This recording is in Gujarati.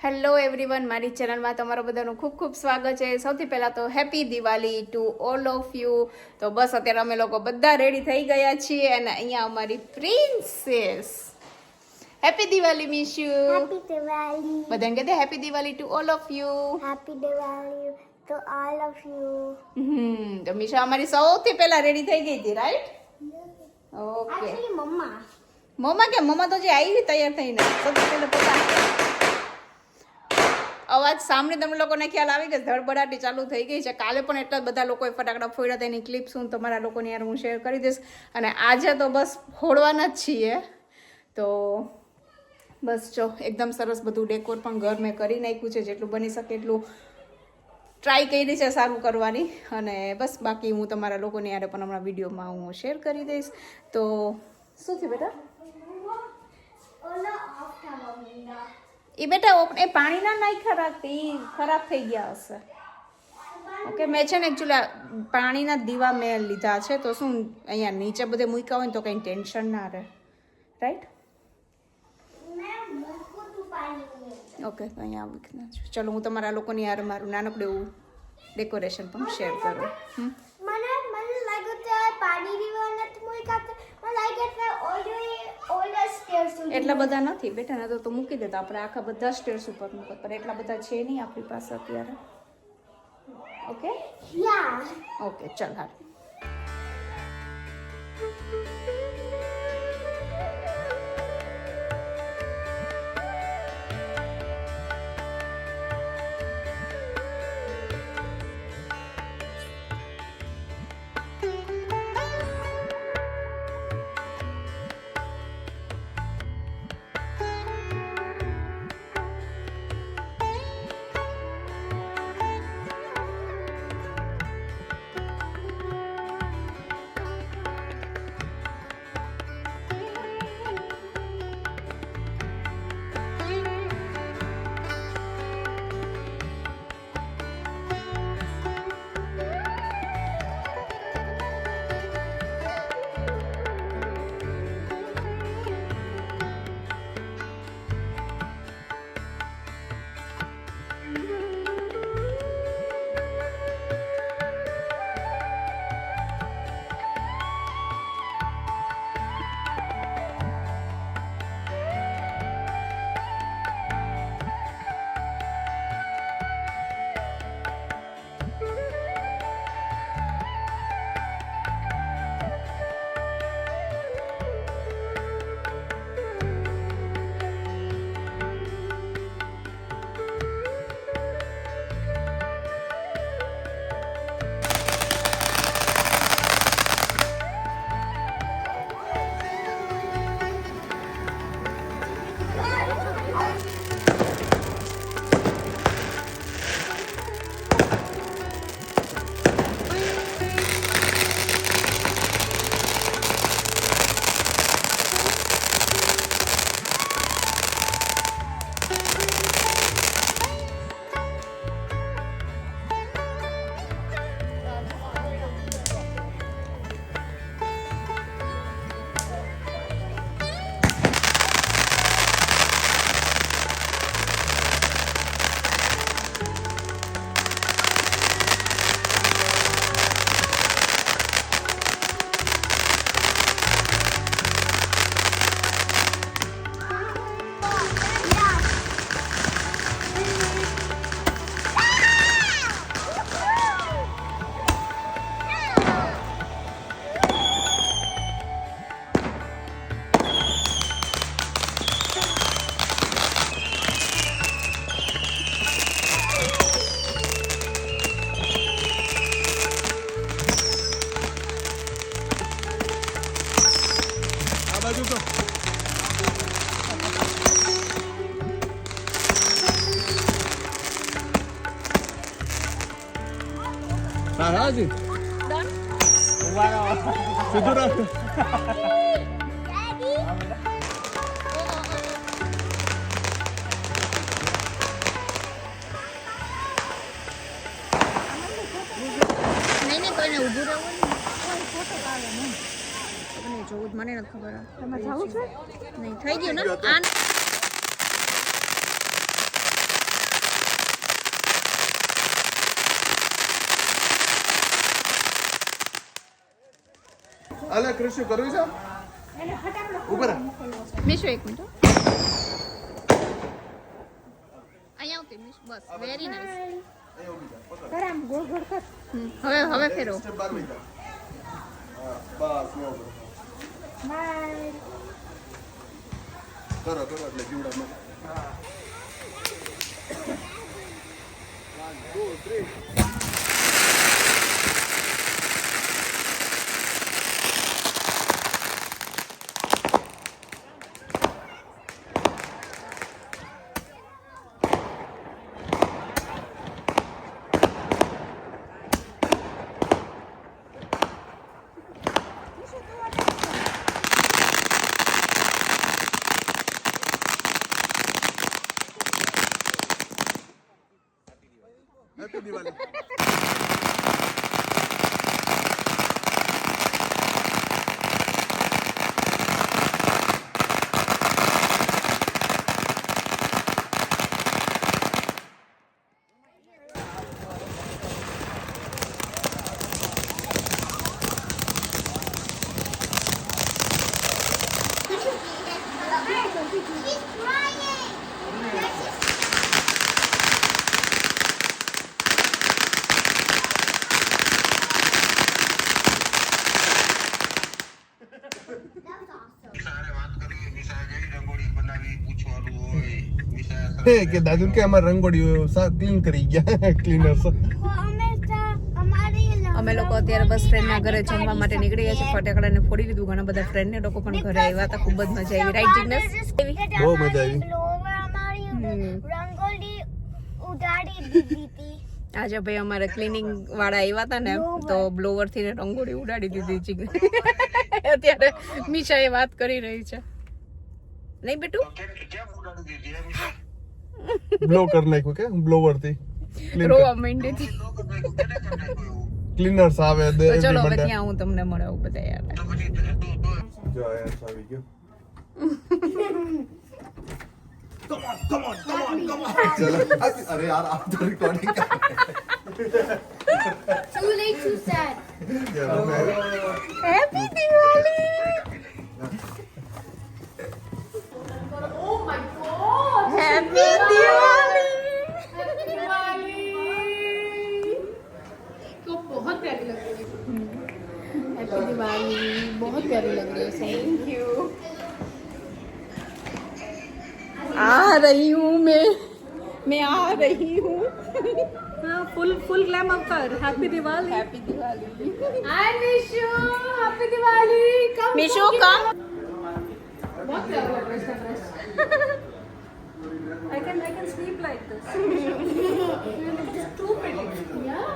હેલો એવરીવન, મારી ચેનલમાં તમારું બધાનું ખૂબ ખૂબ સ્વાગત છે. સૌથી પહેલાં તો happy Diwali to all of you. તો બસ અત્યારે અમે લોકો બધા રેડી થઈ ગયા છીએ અને અહીંયા અમારી princess. Happy Diwali miss you. Happy Diwali. બધાને કહેते happy Diwali to all of you. Happy Diwali to all of you. તો મિશા અમારી સૌથી પહેલા રેડી થઈ ગઈ હતી, રાઈટ? ઓકે. Actually, Mama. મમ્મા કે મમ્મા તો જે આવી તૈયાર થઈને સૌથી પહેલા પોતા અવાજ સાંભળી તમને લોકોને ખ્યાલ આવી કે ધડબડાટી ચાલુ થઈ ગઈ છે. કાલે પણ એટલા બધા લોકોએ ફટાકડા ફોડ્યા હતા, એની ક્લિપ્સ હું તમારા લોકોની યાર હું શેર કરી દઈશ. અને આજે તો બસ ફોડવાના જ છીએ. તો બસ જો એકદમ સરસ બધું ડેકોર પણ ઘર મેં કરી નાખ્યું છે, જેટલું બની શકે એટલું ટ્રાય કરી છે સારું કરવાની. અને બસ બાકી હું તમારા લોકોની યારે પણ હમણાં વિડીયોમાં હું શેર કરી દઈશ. તો શું થયું બેટા? એ બેટા એ પાણી ના નાખ્યા રાખતી, એ ખરાબ થઈ ગયા હશે. ઓકે, મેં છે ને એકચ્યુઅલી પાણીના દીવા મેં લીધા છે, તો શું અહીંયા નીચે બધે મૂક્યા હોય ને તો કંઈ ટેન્શન ના રહે, રાઈટ? ઓકે, તો અહીંયા મૂકના છું. ચલો હું તમારા લોકોની યાર મારું નાનકડું એવું ડેકોરેશન પણ શેર કરું. મને લાગ્યું કે પાણી દીવા નથી મૂક્યા તો મને લાગ્યું કે ઓલ્ડર સ્ટેર્સ એટલા બધા નથી બેટા, ને તો મૂકી દેતા આપણે આખા બધા સ્ટેર્સ ઉપર મૂકત, પણ એટલા બધા છે નહીં આપણી પાસે અત્યારે. ઓકે યા ઓકે, ચલ હાલ. Haji. સીધું રાખ. નહીં કોઈને ઊભું રહેવું જોવું જ મને નથી ખબર. તમારે જવું છે? નહીં થઈ ગયું ને. અલે કૃષ્ણ કરવી છે ઉપર મીશુ એક મિનિટ અહીંયા આવતી મીશુ બસ વેરી નાઇસ કર આમ ગોળ ગોળ કર હવે ફેરો સ્ટેપ બાર વઈ જા બસ નો બાય કરો એટલે જીવડા માં હેપી દિવાળી She's crying. કે દાદુ કે અમાર રંગોળી ક્લીન કરી ગયા ક્લીનર અમે લોકો અત્યારે બસ ફ્રેન્ડના ઘરે જમવા માટે નીકળી ગયા છે ફટાકડાને ફોડી લીધું ઘણા બધા ફ્રેન્ડને લોકો પણ ઘરે આવ્યા હતા ખૂબ જ મજા આવી રાઈટ જિગ્નેશ બહુ મજા આવી રંગોળી ઉડાડી દીધી હતી. આજે ભાઈ અમારે ક્લીનિંગ વાળા આવ્યા હતા ને તો બ્લોવર થી રંગોળી ઉડાડી દીધી જિગ્નેશ અત્યારે મીશા એ વાત કરી રહી છે નહીં બેટુ બ્લો કરી નાખ્યું કે બ્લોવર થી રોવા માંડી હતી ક્લીનર્સ આવે દે તો ચલો હવે ત્યાં હું તમને મળાવું બધા યાર જો યાર આવી ગયો come on ચલો અરે યાર આપ તો recording Too late, too sad. Happy Diwali happy Diwali तो बहुत प्यारी लग रही है हैप्पी दिवाली बहुत प्यारी लग रही है थैंक यू आ रही हूँ मैं आ रही हूँ हाँ फुल ग्लैम अप कर हैप्पी दिवाली हैप्पी दिवाली हाय मिशू हैप्पी दिवाली कम मिशू कम बहुत प्यारा लग रहा है इसका dress I can sleep like this. It's too pretty. Yeah.